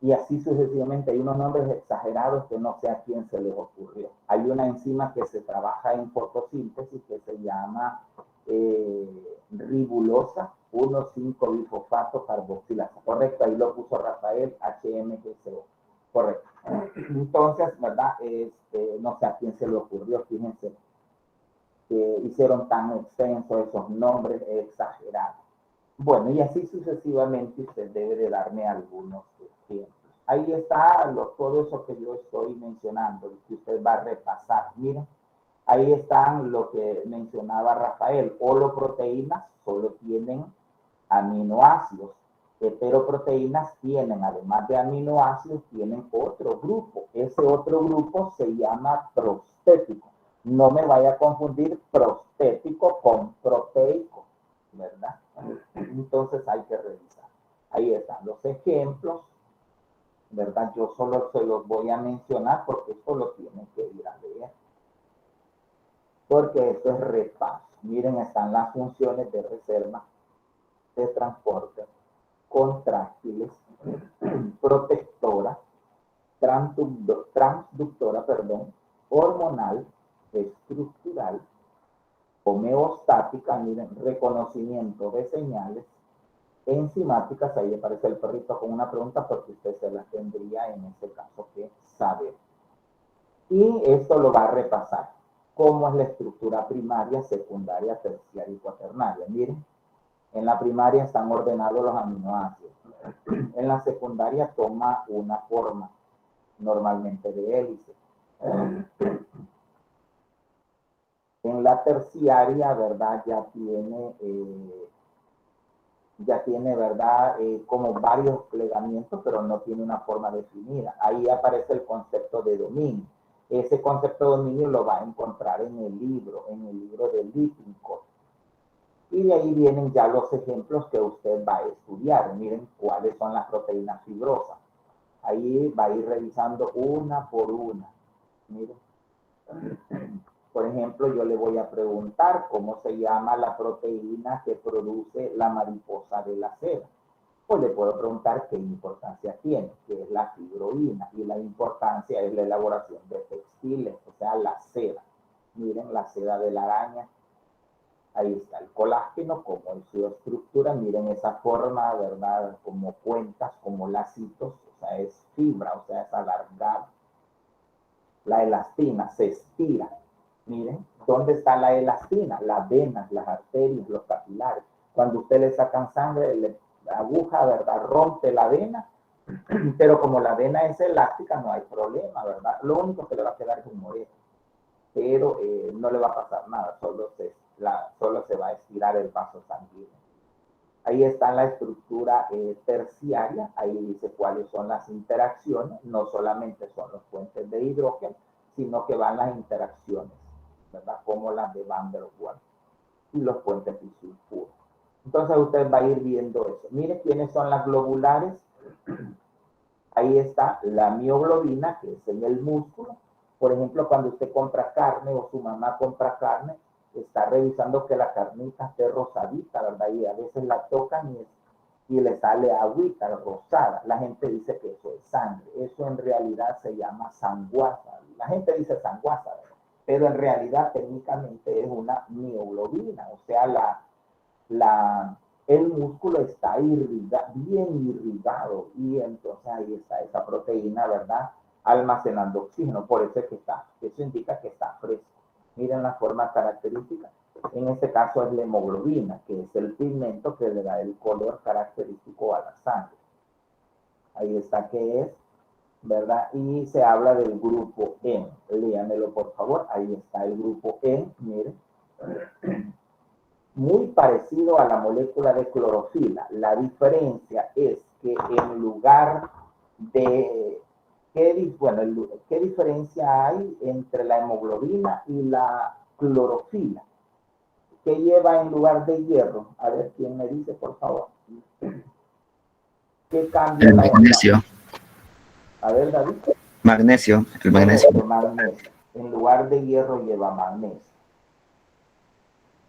Speaker 1: Y así sucesivamente hay unos nombres exagerados que no sé a quién se les ocurrió. Hay una enzima que se trabaja en fotosíntesis que se llama ribulosa 1,5-bifosfato carboxilasa. Correcto, ahí lo puso Rafael, HMGCO. Correcto. Entonces, ¿verdad? No sé a quién se le ocurrió, fíjense, que hicieron tan extensos esos nombres exagerados. Bueno, y así sucesivamente usted debe de darme algunos ejemplos. Ahí está todo eso que yo estoy mencionando, que usted va a repasar. Miren, ahí están lo que mencionaba Rafael. Holoproteínas solo tienen aminoácidos. Heteroproteínas tienen, además de aminoácidos, tienen otro grupo. Ese otro grupo se llama prostético. No me vaya a confundir prostético con proteico, ¿verdad? Entonces hay que revisar. Ahí están los ejemplos, ¿verdad? Yo solo se los voy a mencionar porque esto lo tienen que ir a leer. Porque esto es repaso. Miren, están las funciones de reserva, de transporte, contráctiles, protectora, transductora, hormonal, estructural, homeostática, miren, reconocimiento de señales, enzimáticas, ahí aparece el perrito con una pregunta porque usted se la tendría en este caso que saber. Y esto lo va a repasar. ¿Cómo es la estructura primaria, secundaria, terciaria y cuaternaria? Miren, en la primaria están ordenados los aminoácidos. En la secundaria toma una forma, normalmente de hélice. En la terciaria, ¿verdad? Ya tiene, ¿verdad? Como varios plegamientos, pero no tiene una forma definida. Ahí aparece el concepto de dominio. Ese concepto de dominio lo va a encontrar en el libro de Lippincott. Y de ahí vienen ya los ejemplos que usted va a estudiar. Miren cuáles son las proteínas fibrosas. Ahí va a ir revisando una por una. Miren. Por ejemplo, yo le voy a preguntar cómo se llama la proteína que produce la mariposa de la seda. Pues le puedo preguntar qué importancia tiene, que es la fibroína, y la importancia es la elaboración de textiles, o sea, la seda. Miren la seda de la araña. Ahí está el colágeno, como es su estructura. Miren esa forma, ¿verdad? Como cuentas, como lacitos, o sea, es fibra, o sea, es alargada. La elastina se estira. Miren, ¿dónde está la elastina? Las venas, las arterias, los capilares. Cuando usted le sacan sangre, la aguja, ¿verdad? Rompe la vena, pero como la vena es elástica, no hay problema, ¿verdad? Lo único que le va a quedar es un moreno, pero no le va a pasar nada, solo se va a estirar el vaso sanguíneo. Ahí está la estructura terciaria, ahí dice cuáles son las interacciones, no solamente son los puentes de hidrógeno, sino que van las interacciones, ¿verdad? Como las de Van der Waals y los puentes disulfuros. Entonces usted va a ir viendo eso. Mire quiénes son las globulares. Ahí está la mioglobina, que es en el músculo. Por ejemplo, cuando usted compra carne o su mamá compra carne, está revisando que la carnita esté rosadita, ¿verdad? Y a veces la tocan y le sale agüita rosada. La gente dice que eso es sangre. Eso en realidad se llama sanguasa. La gente dice sanguasa, ¿verdad? Pero en realidad técnicamente es una mioglobina, o sea, el músculo está bien irrigado y entonces ahí está esa proteína, ¿verdad? Almacenando oxígeno, por eso es que eso indica que está fresco. Miren la forma característica. En este caso es la hemoglobina, que es el pigmento que le da el color característico a la sangre. Ahí está que es, ¿verdad? Y se habla del grupo N. Léanmelo, por favor. Ahí está el grupo N, miren. Muy parecido a la molécula de clorofila. La diferencia es que en lugar de... ¿Qué diferencia hay entre la hemoglobina y la clorofila? ¿Qué lleva en lugar de hierro? A ver, ¿quién me dice, por favor? ¿Qué cambia?
Speaker 5: El magnesio.
Speaker 1: A ver, David.
Speaker 5: Magnesio, el magnesio.
Speaker 1: Magnesio. En lugar de hierro lleva magnesio.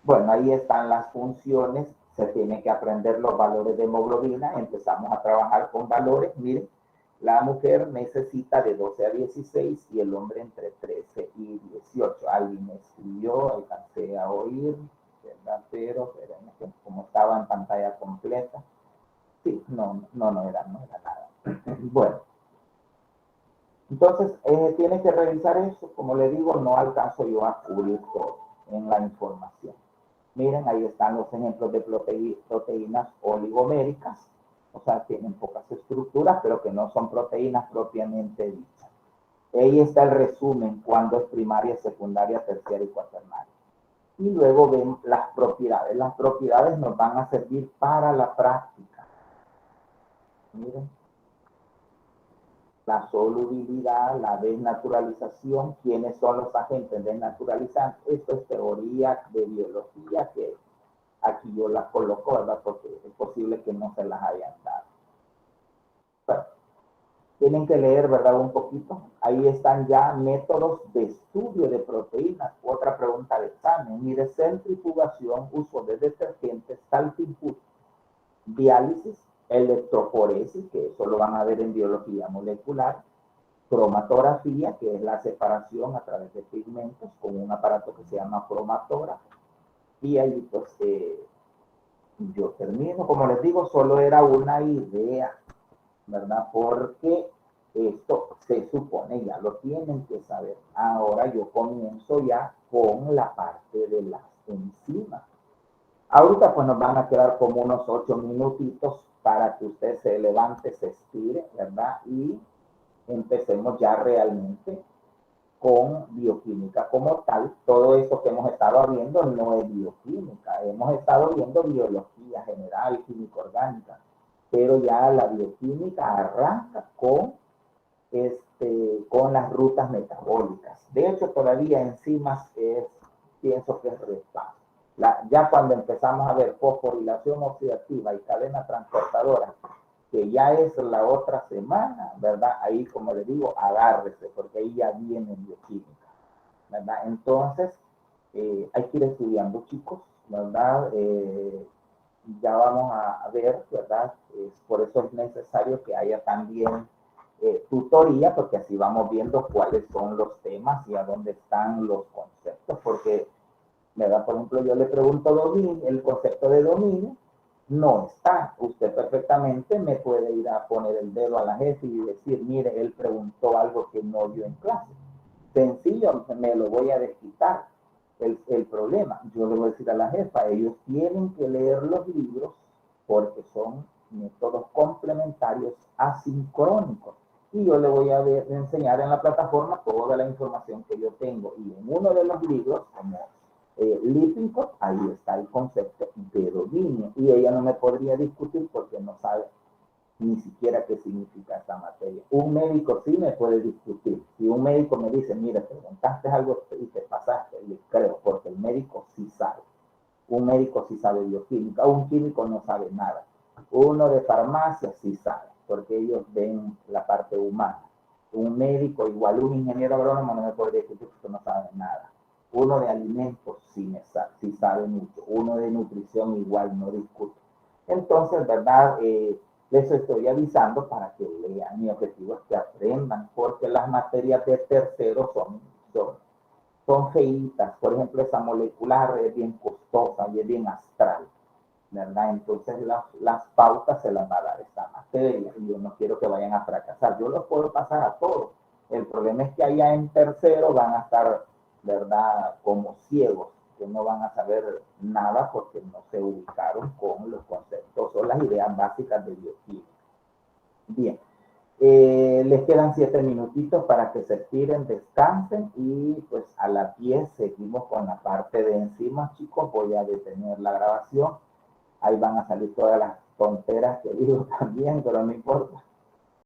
Speaker 1: Bueno, ahí están las funciones. Se tiene que aprender los valores de hemoglobina. Empezamos a trabajar con valores. Miren, la mujer necesita de 12 a 16 y el hombre entre 13 y 18. Alguien me escribió, alcancé a oír, ¿verdad? Pero como estaba en pantalla completa. Sí, no era nada. Bueno. Entonces, tiene que revisar eso. Como le digo, no alcanzo yo a cubrir todo en la información. Miren, ahí están los ejemplos de proteínas oligoméricas. O sea, tienen pocas estructuras, pero que no son proteínas propiamente dichas. Ahí está el resumen, cuando es primaria, secundaria, terciaria y cuaternaria. Y luego ven las propiedades. Las propiedades nos van a servir para la práctica. Miren. La solubilidad, la desnaturalización, quiénes son los agentes desnaturalizantes. Esto es teoría de biología que aquí yo las coloco, ¿verdad? Porque es posible que no se las hayan dado. Bueno, tienen que leer, ¿verdad? Un poquito. Ahí están ya métodos de estudio de proteínas. Otra pregunta de examen. Mire, centrifugación, uso de detergentes, salpinput, diálisis, electroforesis, que eso lo van a ver en biología molecular, cromatografía, que es la separación a través de pigmentos con un aparato que se llama cromatógrafo, y ahí pues yo termino. Como les digo, solo era una idea, ¿verdad? Porque esto se supone ya lo tienen que saber. Ahora yo comienzo ya con la parte de las enzimas. Ahorita pues nos van a quedar como unos 8 minutitos para que usted se levante, se estire, ¿verdad? Y empecemos ya realmente con bioquímica como tal. Todo esto que hemos estado viendo no es bioquímica, hemos estado viendo biología general, química orgánica, pero ya la bioquímica arranca con las rutas metabólicas. De hecho, todavía enzimas pienso que es repaso. Ya cuando empezamos a ver fosforilación oxidativa y cadena transportadora, que ya es la otra semana, ¿verdad? Ahí, como le digo, agárrese, porque ahí ya viene bioquímica, ¿verdad? Entonces, hay que ir estudiando, chicos, ¿verdad? Ya vamos a ver, ¿verdad? Por eso es necesario que haya también tutoría, porque así vamos viendo cuáles son los temas y a dónde están los conceptos, porque, ¿verdad? Por ejemplo, yo le pregunto dominio, el concepto de dominio no está. Usted perfectamente me puede ir a poner el dedo a la jefe y decir, mire, él preguntó algo que no vio en clase. Sencillo, me lo voy a desquitar. El problema, yo le voy a decir a la jefa, ellos tienen que leer los libros porque son métodos complementarios asincrónicos. Y yo le voy a enseñar en la plataforma toda la información que yo tengo. Y en uno de los libros, como Lippincott, ahí está el concepto de dominio. Y ella no me podría discutir porque no sabe ni siquiera qué significa esta materia. Un médico sí me puede discutir. Si un médico me dice, mira, preguntaste algo y te pasaste, le creo, porque el médico sí sabe. Un médico sí sabe bioquímica, un químico no sabe nada. Uno de farmacia sí sabe, porque ellos ven la parte humana. Un médico, igual un ingeniero agrónomo, no me podría decir que no sabe nada. Uno de alimentos sí sabe mucho. Uno de nutrición igual no discute. Entonces, ¿verdad? Les estoy avisando para que lean. Mi objetivo es que aprendan, porque las materias de tercero son feitas. Por ejemplo, esa molecular es bien costosa y es bien astral, ¿verdad? Entonces las pautas se las va a dar esta materia y yo no quiero que vayan a fracasar. Yo los puedo pasar a todos. El problema es que allá en tercero van a estar, ¿verdad?, como ciegos, que no van a saber nada porque no se ubicaron con los conceptos o las ideas básicas de bioquímica. Bien. Les quedan 7 minutitos para que se estiren, descansen y pues a las 10 seguimos con la parte de enzimas, chicos. Voy a detener la grabación. Ahí van a salir todas las tonteras que digo también, pero no importa.